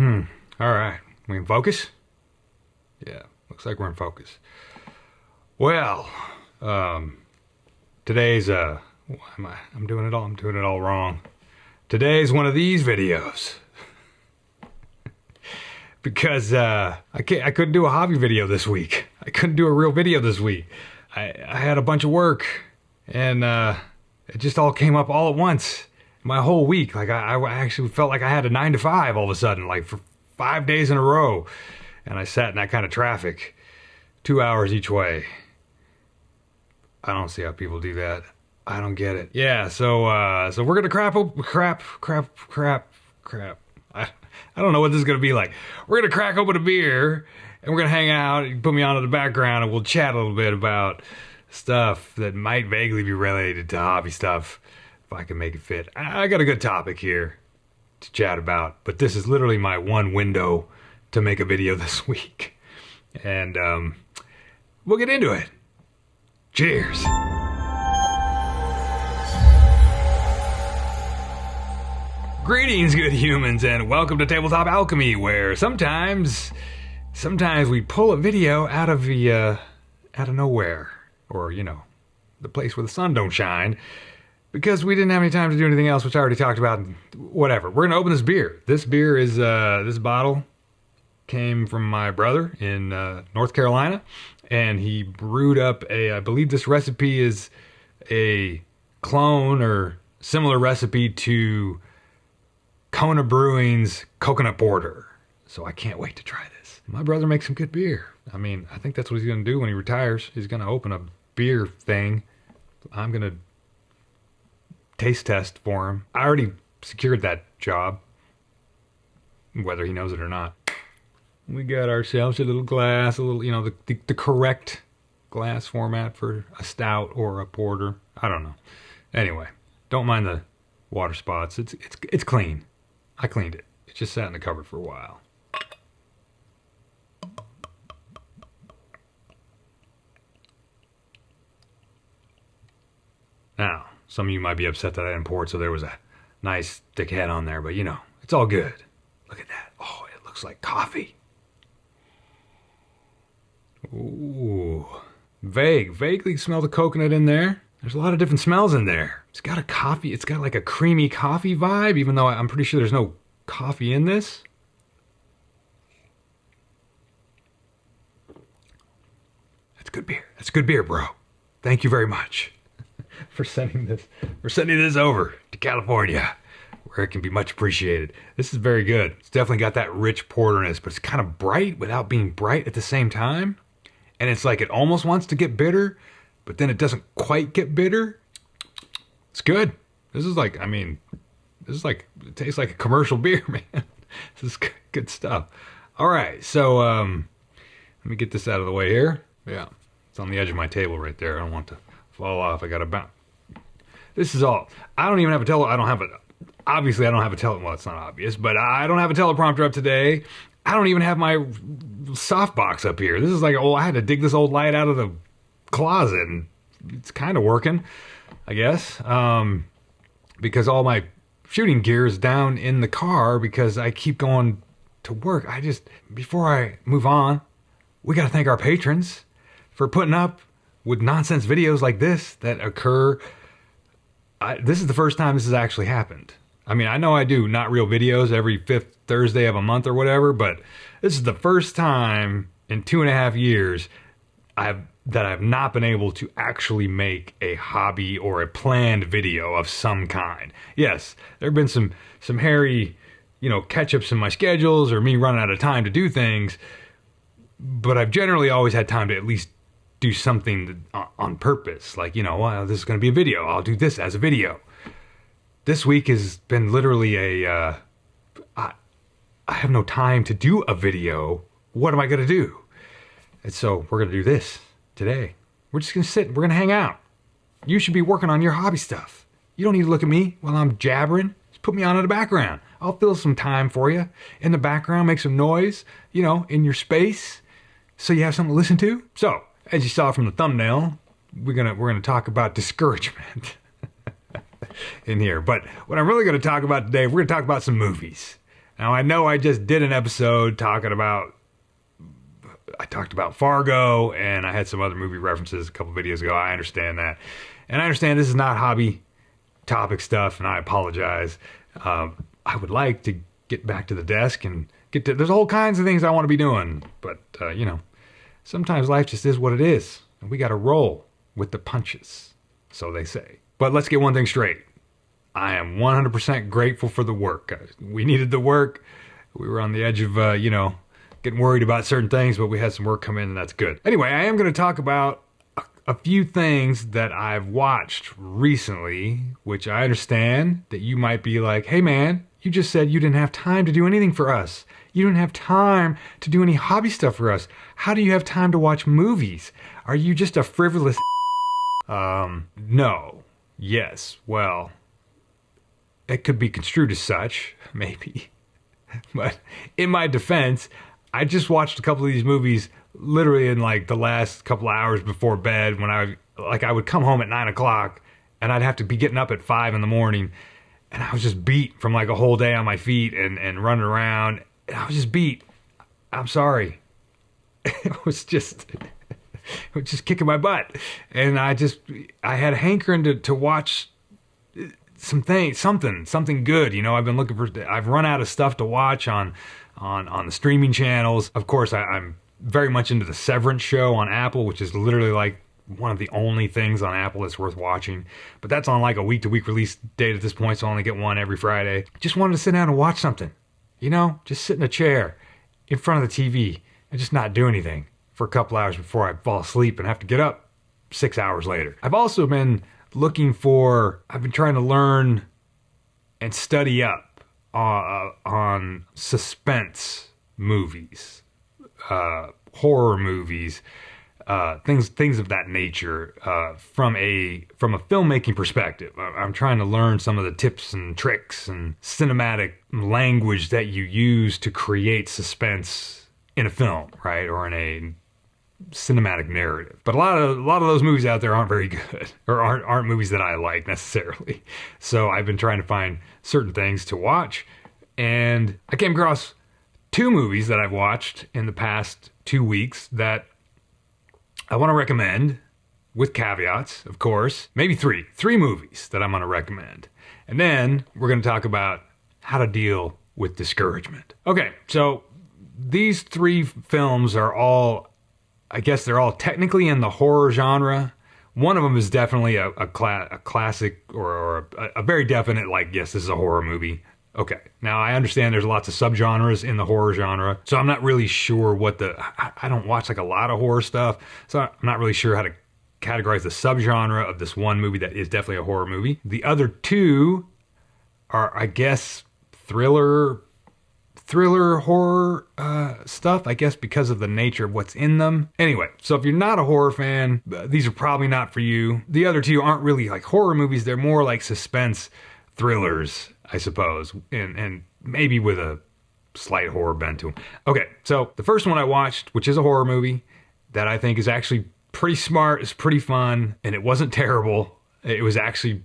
All right. We in focus? Yeah, looks like we're in focus. Well, today's, I'm doing it all wrong. Today's one of these videos. Because, I couldn't do a hobby video this week. I couldn't do a real video this week. I had a bunch of work, and, it just all came up all at once. My whole week, like I actually felt like I had a 9 to 5 all of a sudden, like for 5 days in a row. And I sat in that kind of traffic, 2 hours each way. I don't see how people do that. I don't get it. Yeah, so we're gonna crap. I don't know what this is gonna be like. We're gonna crack open a beer, and we're gonna hang out. You can put me on in the background, and we'll chat a little bit about stuff that might vaguely be related to hobby stuff, if I can make it fit. I got a good topic here to chat about, but this is literally my one window to make a video this week. And we'll get into it. Cheers. Greetings, good humans, and welcome to Tabletop Alchemy, where sometimes we pull a video out of nowhere, or the place where the sun don't shine, because we didn't have any time to do anything else, which I already talked about. Whatever. We're gonna open this beer. This beer is this bottle came from my brother in North Carolina, and he brewed up I believe this recipe is a clone or similar recipe to Kona Brewing's coconut porter. So I can't wait to try this. My brother makes some good beer. I mean, I think that's what he's gonna do when he retires. He's gonna open a beer thing. I'm gonna taste test for him. I already secured that job, whether he knows it or not. We got ourselves a little glass, the correct glass format for a stout or a porter. I don't know. Anyway, don't mind the water spots. It's clean. I cleaned it. It just sat in the cupboard for a while. Now, some of you might be upset that I didn't pour it so there was a nice thick head on there, but it's all good. Look at that. Oh, it looks like coffee. Ooh. Vaguely smell the coconut in there. There's a lot of different smells in there. It's got like a creamy coffee vibe, even though I'm pretty sure there's no coffee in this. That's good beer. That's good beer, bro. Thank you very much for sending this over to California, where it can be much appreciated. This is very good. It's definitely got that rich porterness, but it's kind of bright without being bright at the same time. And it's like it almost wants to get bitter, but then it doesn't quite get bitter. It's good. It tastes like a commercial beer, man. This is good stuff. All right, so let me get this out of the way here. Yeah, it's on the edge of my table right there. I don't want to fall off. I got to bounce. This is all. I don't even have a obviously I don't have a well, it's not obvious, but I don't have a teleprompter up today. I don't even have my softbox up here. This is like, I had to dig this old light out of the closet, and it's kind of working, I guess, because all my shooting gear is down in the car because I keep going to work. Before I move on, we got to thank our patrons for putting up with nonsense videos like this that occur. This is the first time this has actually happened. I mean, I know I do not real videos every 5th Thursday of a month or whatever, but this is the first time in 2.5 years that I've not been able to actually make a hobby or a planned video of some kind. Yes, there have been some hairy, catch-ups in my schedules or me running out of time to do things, but I've generally always had time to at least do something on purpose. Like, well, this is going to be a video. I'll do this as a video. This week has been literally I have no time to do a video. What am I going to do? And so we're going to do this today. We're just going to sit. We're going to hang out. You should be working on your hobby stuff. You don't need to look at me while I'm jabbering. Just put me on in the background. I'll fill some time for you in the background, make some noise, in your space, so you have something to listen to. So, as you saw from the thumbnail, we're gonna talk about discouragement in here. But what I'm really going to talk about today, we're going to talk about some movies. Now, I know I just did an episode I talked about Fargo, and I had some other movie references a couple videos ago. I understand that. And I understand this is not hobby topic stuff, and I apologize. I would like to get back to the desk and there's all kinds of things I want to be doing. But, sometimes life just is what it is. And we got to roll with the punches, so they say. But let's get one thing straight. I am 100% grateful for the work. We needed the work. We were on the edge of, getting worried about certain things, but we had some work come in, and that's good. Anyway, I am going to talk about a few things that I've watched recently, which I understand that you might be like, hey man, you just said you didn't have time to do anything for us. You didn't have time to do any hobby stuff for us. How do you have time to watch movies? Are you just a frivolous no. Yes. Well, it could be construed as such, maybe. But in my defense, I just watched a couple of these movies literally in like the last couple of hours before bed when I would come home at 9 o'clock and I'd have to be getting up at 5 in the morning, and I was just beat from like a whole day on my feet and running around. And I was just beat. I'm sorry. It was just kicking my butt. And I had a hankering to watch something good. I've run out of stuff to watch on the streaming channels. Of course, I'm very much into the Severance show on Apple, which is literally like one of the only things on Apple that's worth watching. But that's on like a week-to-week release date at this point, so I only get one every Friday. Just wanted to sit down and watch something. Just sit in a chair in front of the TV and just not do anything for a couple hours before I fall asleep and have to get up 6 hours later. I've also been I've been trying to learn and study up on suspense movies, horror movies, things of that nature, from a filmmaking perspective. I'm trying to learn some of the tips and tricks and cinematic language that you use to create suspense in a film, right? Or in a cinematic narrative. But a lot of those movies out there aren't very good, or aren't movies that I like necessarily. So I've been trying to find certain things to watch, and I came across 2 movies that I've watched in the past 2 weeks that I want to recommend, with caveats, of course. Maybe 3 movies that I'm going to recommend. And then we're going to talk about how to deal with discouragement. Okay, so these 3 films are all, I guess they're all technically in the horror genre. One of them is definitely a classic or a very definite, like, yes, this is a horror movie. Okay, now I understand there's lots of subgenres in the horror genre, so I'm not really sure I don't watch like a lot of horror stuff, so I'm not really sure how to categorize the subgenre of this one movie that is definitely a horror movie. The other 2 are, I guess, thriller horror stuff, I guess, because of the nature of what's in them. Anyway, so if you're not a horror fan, these are probably not for you. The other 2 aren't really like horror movies, they're more like suspense thrillers, I suppose, and maybe with a slight horror bent to them. Okay, so the first one I watched, which is a horror movie that I think is actually pretty smart, it's pretty fun, and it wasn't terrible. It was actually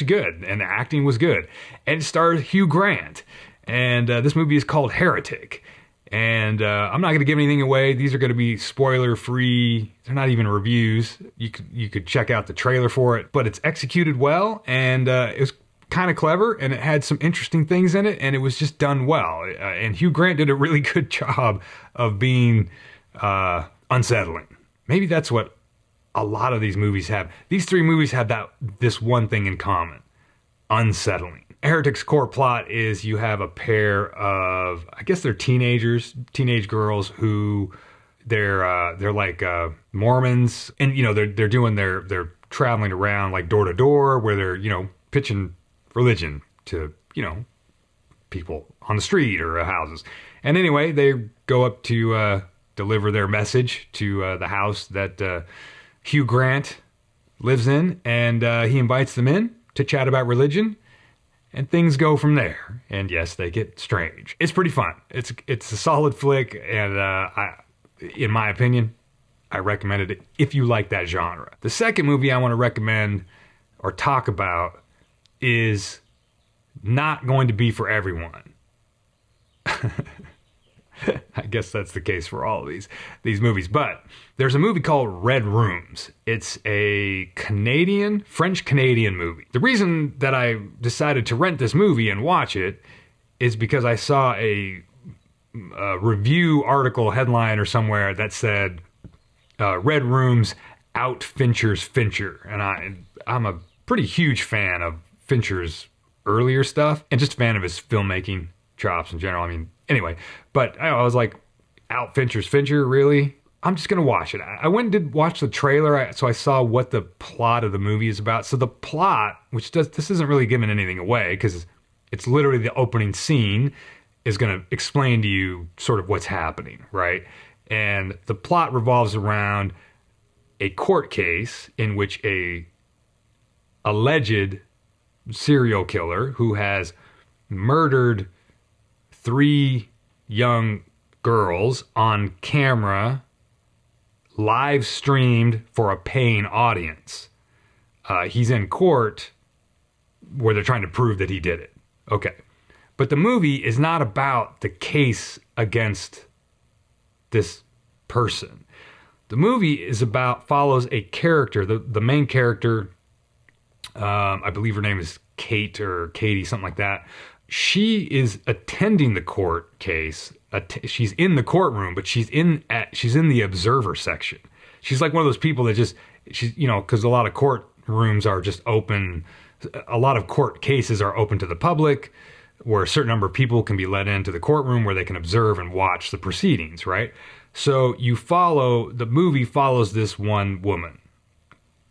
good, and the acting was good. And it stars Hugh Grant. And this movie is called Heretic. And I'm not going to give anything away. These are going to be spoiler-free. They're not even reviews. You could check out the trailer for it. But it's executed well, and it was kind of clever, and it had some interesting things in it, and it was just done well. And Hugh Grant did a really good job of being unsettling. Maybe that's what a lot of these movies have. These 3 movies have this one thing in common: unsettling. Heretic's core plot is you have a pair of, I guess they're teenage girls who they're like Mormons, and they're traveling around like door to door where they're pitching religion to people on the street or houses. And anyway, they go up to deliver their message to the house that Hugh Grant lives in, and he invites them in to chat about religion. And things go from there. And yes, they get strange. It's pretty fun. It's a solid flick, and in my opinion, I recommended it if you like that genre. The second movie I want to recommend or talk about is not going to be for everyone. I guess that's the case for all of these movies. But there's a movie called Red Rooms. It's a French-Canadian movie. The reason that I decided to rent this movie and watch it is because I saw a review article headline or somewhere that said, Red Rooms out Fincher's Fincher. And I'm a pretty huge fan of Fincher's earlier stuff and just a fan of his filmmaking chops in general. I mean, anyway, but I was like, out Fincher's Fincher, really? I'm just going to watch it. I went and did watch the trailer, so I saw what the plot of the movie is about. So the plot, this isn't really giving anything away because it's literally the opening scene is going to explain to you sort of what's happening, right? And the plot revolves around a court case in which a alleged serial killer who has murdered 3 young girls on camera, live streamed for a paying audience. He's in court where they're trying to prove that he did it. Okay. But the movie is not about the case against this person. The movie follows a character, the main character, I believe her name is Kate or Katie, something like that. She is attending the court case. She's in the courtroom, but she's in the observer section. She's like one of those people that because a lot of courtrooms are just open. A lot of court cases are open to the public, where a certain number of people can be let into the courtroom where they can observe and watch the proceedings, right? So the movie follows this one woman.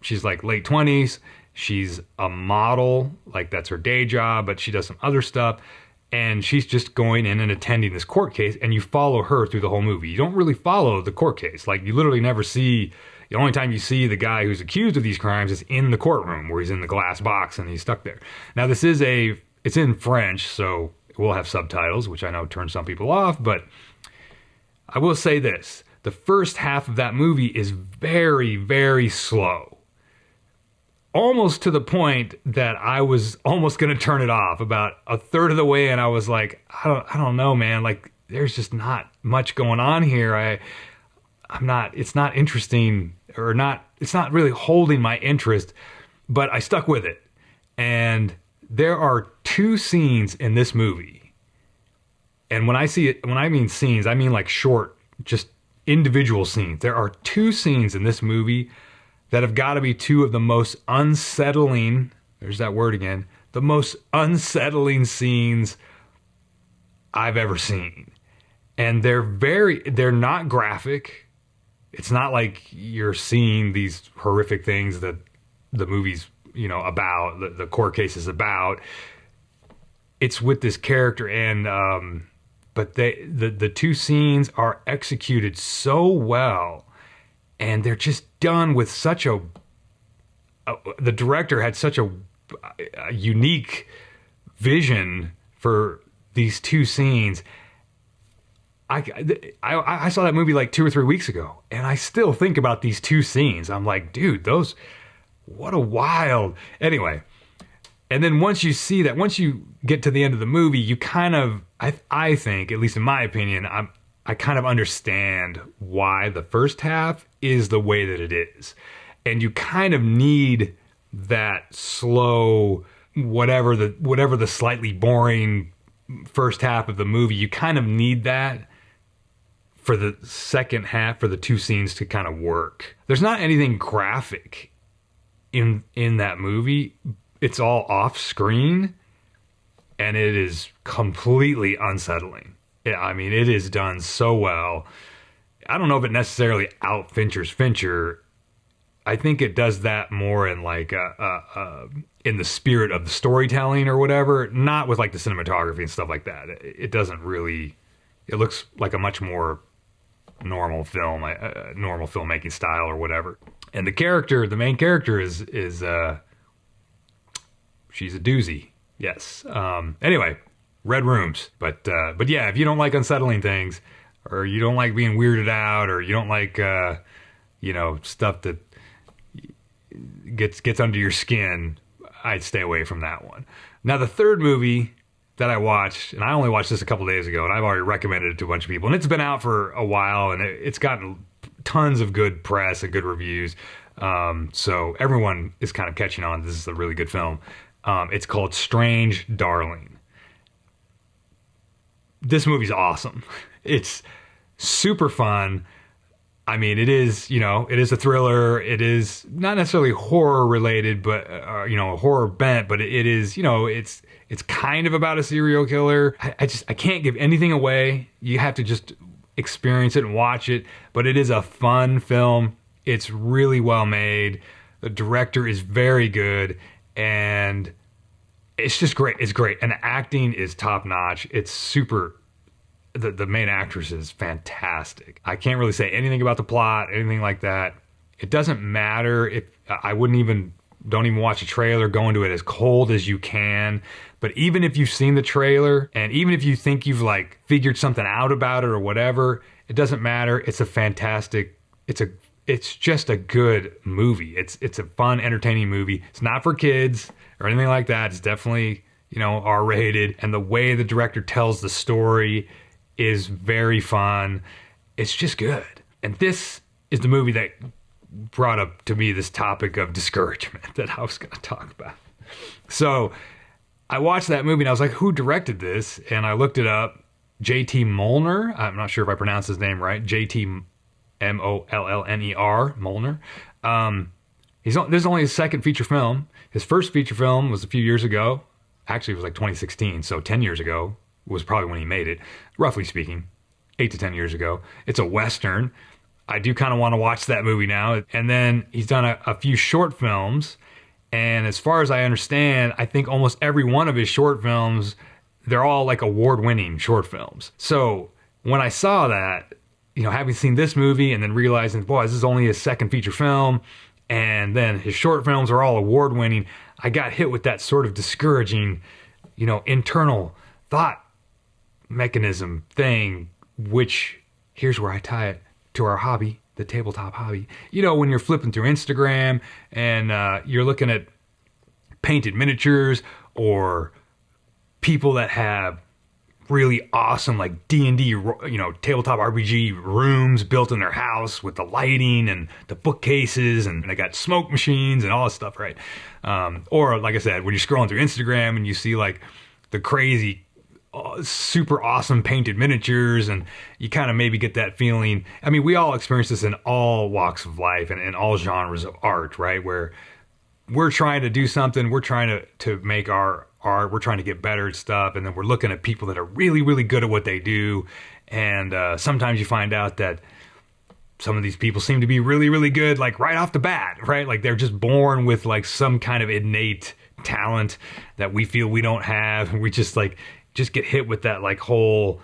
She's like late 20s. She's a model, like that's her day job, but she does some other stuff. And she's just going in and attending this court case, and you follow her through the whole movie. You don't really follow the court case. Like, you literally never see, the only time you see the guy who's accused of these crimes is in the courtroom, where he's in the glass box and he's stuck there. Now, it's in French, so it will have subtitles, which I know turns some people off, but I will say this. The first half of that movie is very, very slow. Almost to the point that I was almost going to turn it off about a third of the way, and I was like, I don't know, man. Like, there's just not much going on here. It's not interesting, it's not really holding my interest, but I stuck with it. And there are 2 scenes in this movie. And when I mean scenes, I mean like short, just individual scenes. There are 2 scenes in this movie that have got to be 2 of the most unsettling, there's that word again, the most unsettling scenes I've ever seen. And they're not graphic. It's not like you're seeing these horrific things that the movie's, about, the court case is about. It's with this character, and but the 2 scenes are executed so well. And they're just done with the director had such a unique vision for these 2 scenes. I saw that movie like 2 or 3 weeks ago, and I still think about these 2 scenes. I'm like, dude, what a wild. Anyway, and then once you get to the end of the movie, you kind of, I think, at least in my opinion, I kind of understand why the first half is the way that it is. And you kind of need that slow, whatever the slightly boring first half of the movie, you kind of need that for the second half, for the 2 scenes to kind of work. There's not anything graphic in that movie. It's all off screen, and it is completely unsettling. I mean, it is done so well. I don't know if it necessarily out Fincher's Fincher. I think it does that more in like in the spirit of the storytelling or whatever, not with like the cinematography and stuff like that. It doesn't really. It looks like a much more normal film, normal filmmaking style or whatever. And the main character is she's a doozy. Yes. Anyway. Red Rooms. But yeah, if you don't like unsettling things, or you don't like being weirded out, or you don't like, stuff that gets under your skin, I'd stay away from that one. Now, the third movie that I watched, and I only watched this a couple days ago, and I've already recommended it to a bunch of people, and it's been out for a while, and it's gotten tons of good press and good reviews. So everyone is kind of catching on. This is a really good film. It's called Strange Darling. This movie's awesome. It's super fun. I mean, it is, it is a thriller. It is not necessarily horror related, but, a horror bent, but it is, it's kind of about a serial killer. I can't give anything away. You have to just experience it and watch it, but it is a fun film. It's really well made. The director is very good, and it's just great. It's great. And the acting is top notch. It's super. The main actress is fantastic. I can't really say anything about the plot, anything like that. It doesn't matter if don't even watch a trailer. Go into it as cold as you can. But even if you've seen the trailer, and even if you think you've like figured something out about it or whatever, it doesn't matter. It's a fantastic. It's just a good movie. It's a fun, entertaining movie. It's not for kids or anything like that. It's definitely R-rated, and the way the director tells the story is very fun. It's just good. And this is the movie that brought up to me this topic of discouragement that I was going to talk about. So I watched that movie and I was like, who directed this? And I looked it up. J.T. Mollner. I'm not sure if I pronounced his name right. J.T. Mollner. Mollner. This is only his second feature film. His first feature film was a few years ago. Actually, it was like 2016. So 10 years ago was probably when he made it, roughly speaking, 8 to 10 years ago. It's a Western. I do kind of want to watch that movie now. And then he's done a few short films. And as far as I understand, I think almost every one of his short films, they're all like award-winning short films. So when I saw that, having seen this movie and then realizing, boy, this is only his second feature film, and then his short films are all award-winning, I got hit with that sort of discouraging, internal thought mechanism thing, which here's where I tie it to our hobby, the tabletop hobby. When you're flipping through Instagram and you're looking at painted miniatures or people that have really awesome like D&D, tabletop RPG rooms built in their house with the lighting and the bookcases, and they got smoke machines and all this stuff, right? Or like I said, when you're scrolling through Instagram and you see like the crazy super awesome painted miniatures, and you kind of maybe get that feeling. I mean, we all experience this in all walks of life and in all genres of art, right? Where we're trying to do something, we're trying to make our art, we're trying to get better at stuff, and then we're looking at people that are really, really good at what they do, and sometimes you find out that some of these people seem to be really, really good, like right off the bat, right? Like they're just born with like some kind of innate talent that we feel we don't have, and we just get hit with that like whole,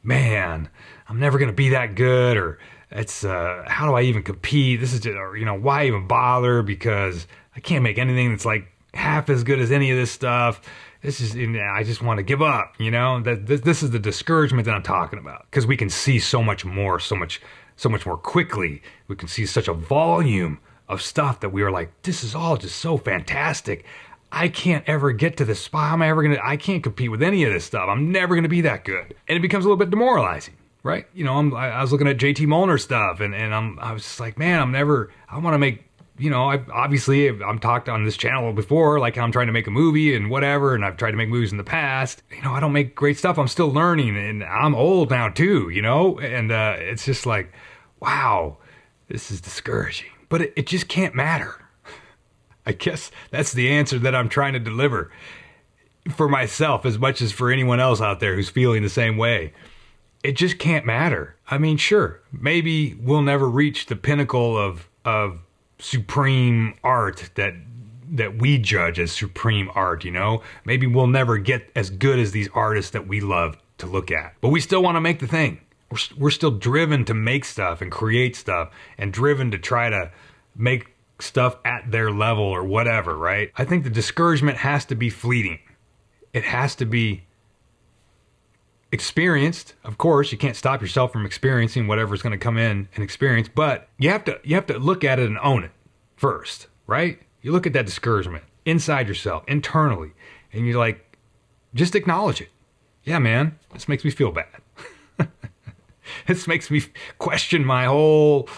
man, I'm never going to be that good, or it's, how do I even compete? This is just, or, why even bother? Because I can't make anything that's like half as good as any of this stuff. This is, I just want to give up, this is the discouragement that I'm talking about, because we can see so much more, so much more quickly. We can see such a volume of stuff that we are like, this is all just so fantastic. I can't ever get to this spot. I can't compete with any of this stuff. I'm never going to be that good. And it becomes a little bit demoralizing, right? I was looking at JT Mollner stuff, and I was just like, man, I want to make, I'm talked on this channel before, like how I'm trying to make a movie and whatever, and I've tried to make movies in the past. I don't make great stuff. I'm still learning, and I'm old now too, and it's just like, wow, this is discouraging. But it just can't matter. I guess that's the answer that I'm trying to deliver for myself as much as for anyone else out there who's feeling the same way. It just can't matter. I mean, sure, maybe we'll never reach the pinnacle of supreme art that we judge as supreme art, Maybe we'll never get as good as these artists that we love to look at. But we still want to make the thing. We're still driven to make stuff and create stuff, and driven to try to make stuff at their level or whatever, right? I think the discouragement has to be fleeting. It has to be experienced. Of course, you can't stop yourself from experiencing whatever's going to come in and experience, but you have to look at it and own it first, right? You look at that discouragement inside yourself, internally, and you're like, Just acknowledge it. Yeah, man, this makes me feel bad. This makes me question my whole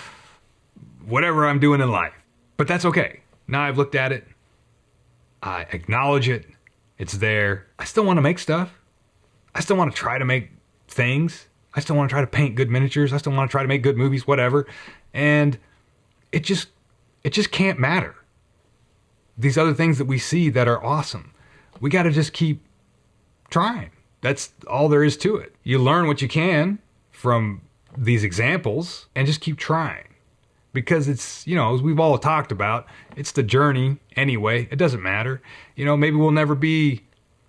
whatever I'm doing in life. But that's okay. Now I've looked at it. I acknowledge it. It's there. I still want to make stuff. I still want to try to make things. I still want to try to paint good miniatures. I still want to try to make good movies, whatever. And it just can't matter. These other things that we see that are awesome, we got to just keep trying. That's all there is to it. You learn what you can from these examples and just keep trying. Because it's, as we've all talked about, it's the journey anyway. It doesn't matter. Maybe we'll never be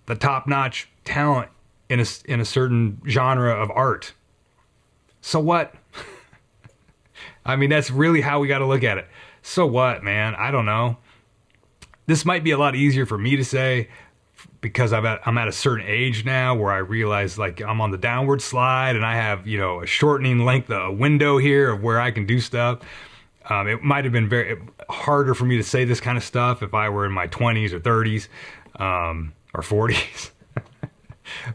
the top-notch talent in a certain genre of art. So what? I mean, that's really how we got to look at it. So what, man? I don't know. This might be a lot easier for me to say because I'm at a certain age now where I realize like I'm on the downward slide and I have, a shortening length, a window here of where I can do stuff. It might have been very harder for me to say this kind of stuff if I were in my 20s or 30s or 40s.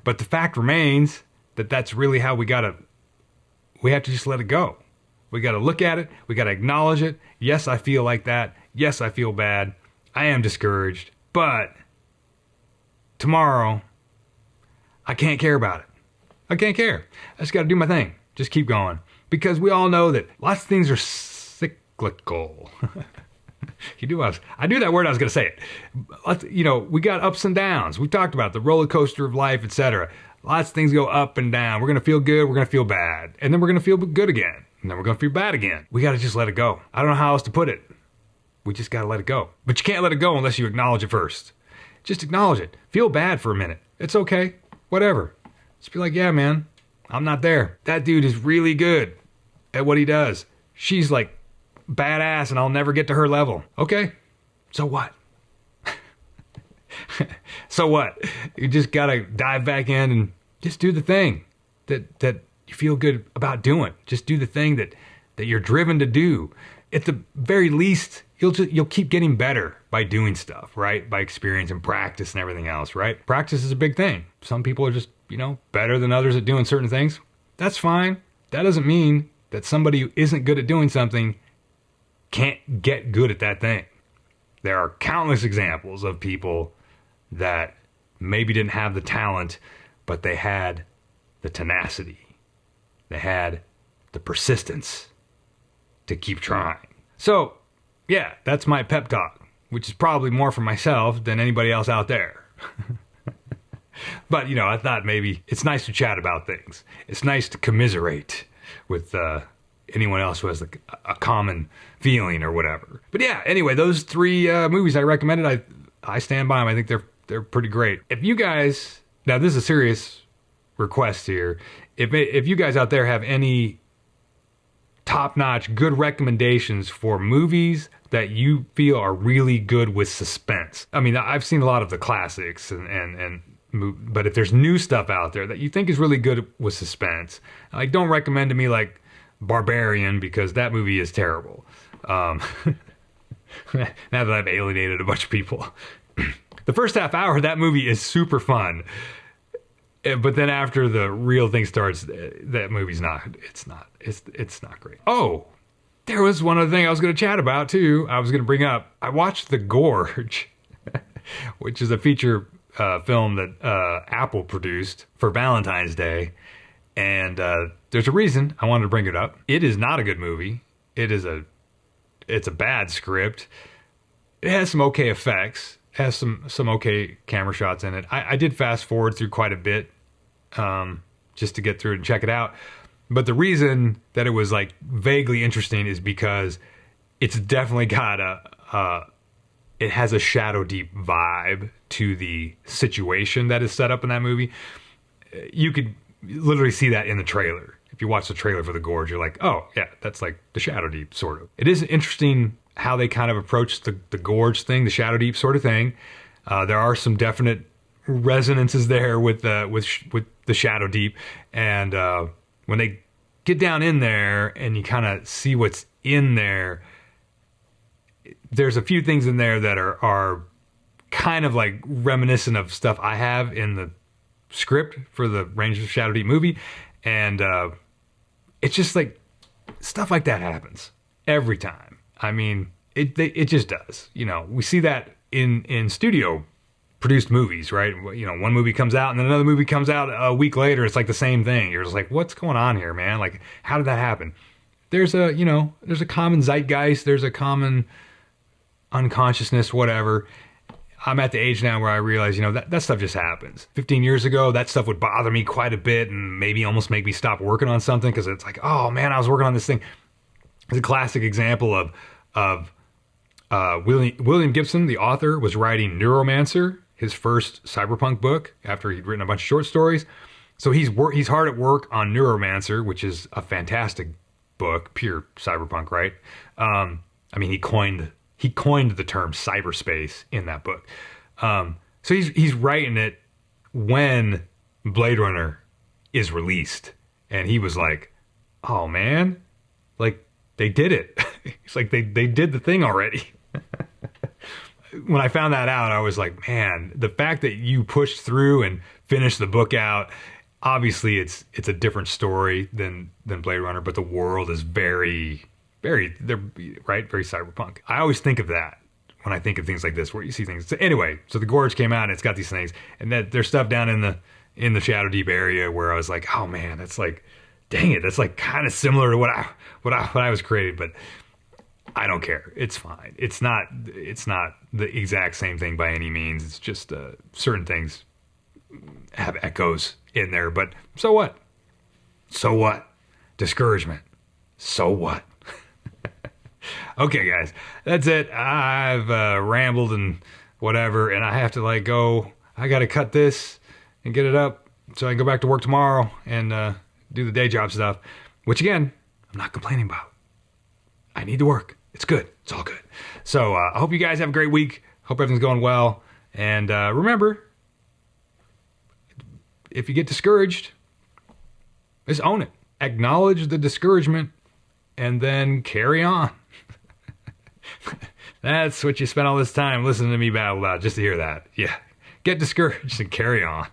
But the fact remains that that's really how we have to just let it go. We got to look at it. We got to acknowledge it. Yes, I feel like that. Yes, I feel bad. I am discouraged. But tomorrow, I can't care about it. I can't care. I just got to do my thing. Just keep going. Because we all know that lots of things are cyclical. I knew that word, I was going to say it. We got ups and downs. We talked about the roller coaster of life, etc. Lots of things go up and down. We're going to feel good. We're going to feel bad. And then we're going to feel good again. And then we're going to feel bad again. We got to just let it go. I don't know how else to put it. We just got to let it go. But you can't let it go unless you acknowledge it first. Just acknowledge it. Feel bad for a minute. It's okay. Whatever. Just be like, yeah, man, I'm not there. That dude is really good at what he does. She's like badass and I'll never get to her level. Okay. So what? So what? You just got to dive back in and just do the thing that you feel good about doing. Just do the thing that you're driven to do. At the very least, you'll keep getting better by doing stuff, right? By experience and practice and everything else, right? Practice is a big thing. Some people are just, better than others at doing certain things. That's fine. That doesn't mean that somebody who isn't good at doing something can't get good at that thing. There are countless examples of people that maybe didn't have the talent, but they had the tenacity. They had the persistence to keep trying. So, yeah, that's my pep talk, which is probably more for myself than anybody else out there. But, I thought maybe it's nice to chat about things. It's nice to commiserate with anyone else who has a common feeling or whatever. But yeah, anyway, those three movies I recommended, I stand by them. I think they're pretty great. If you guys, now this is a serious request here. If you guys out there have any top-notch, good recommendations for movies that you feel are really good with suspense. I mean, I've seen a lot of the classics, but if there's new stuff out there that you think is really good with suspense, like don't recommend to me like Barbarian because that movie is terrible. Now that I've alienated a bunch of people. The first half hour of that movie is super fun. But then after the real thing starts, that movie's it's not great. Oh, there was one other thing I was going to chat about too. I was going to bring up. I watched The Gorge, which is a feature film that Apple produced for Valentine's Day. And there's a reason I wanted to bring it up. It is not a good movie. It's a bad script. It has some okay effects. It has some okay camera shots in it. I did fast forward through quite a bit just to get through it and check it out. But the reason that it was like vaguely interesting is because it's definitely got it has a Shadow Deep vibe to the situation that is set up in that movie. You could literally see that in the trailer. If you watch the trailer for The Gorge, you're like, oh yeah, that's like the Shadow Deep sort of. It is interesting how they kind of approach the Gorge thing, the Shadow Deep sort of thing. There are some definite resonances there with the Shadow Deep, and when they get down in there and you kind of see what's in there, there's a few things in there that are kind of like reminiscent of stuff I have in script for the Rangers of Shadow Deep movie, and it's just like stuff like that happens every time. I mean, it just does. You know, we see that in studio produced movies, right? You know, one movie comes out and then another movie comes out a week later. It's like the same thing. You're just like, what's going on here, man? Like, how did that happen? There's a common zeitgeist. There's a common unconsciousness, whatever. I'm at the age now where I realize, you know, that stuff just happens. 15 years ago, that stuff would bother me quite a bit and maybe almost make me stop working on something because it's like, oh man, I was working on this thing. It's a classic example of William Gibson, the author, was writing Neuromancer, his first cyberpunk book, after he'd written a bunch of short stories. So he's hard at work on Neuromancer, which is a fantastic book, pure cyberpunk, right? I mean, he coined the term cyberspace in that book. So he's writing it when Blade Runner is released, and he was like, "Oh man, like they did it." It's like they did the thing already. When I found that out, I was like, man, the fact that you pushed through and finished the book out, obviously it's a different story than Blade Runner, but the world is very cyberpunk. I always think of that when I think of things like this, where you see things. So anyway, so the Gorge came out and it's got these things, and that there's stuff down in the Shadow Deep area where I was like, oh man, that's like, dang it, that's like kind of similar to what I was created, but I don't care. It's fine. It's not the exact same thing by any means. It's just certain things have echoes in there, but so what? So what? Discouragement. So what? Okay, guys, that's it. I've rambled and whatever, and I have to like go. I got to cut this and get it up so I can go back to work tomorrow and do the day job stuff, which again, I'm not complaining about. I need to work. It's good. It's all good. So I hope you guys have a great week. Hope everything's going well. And remember, if you get discouraged, just own it. Acknowledge the discouragement and then carry on. That's what you spent all this time listening to me babble about, just to hear that. Yeah. Get discouraged and carry on.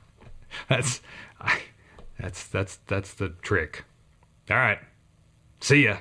That's the trick. All right. See ya.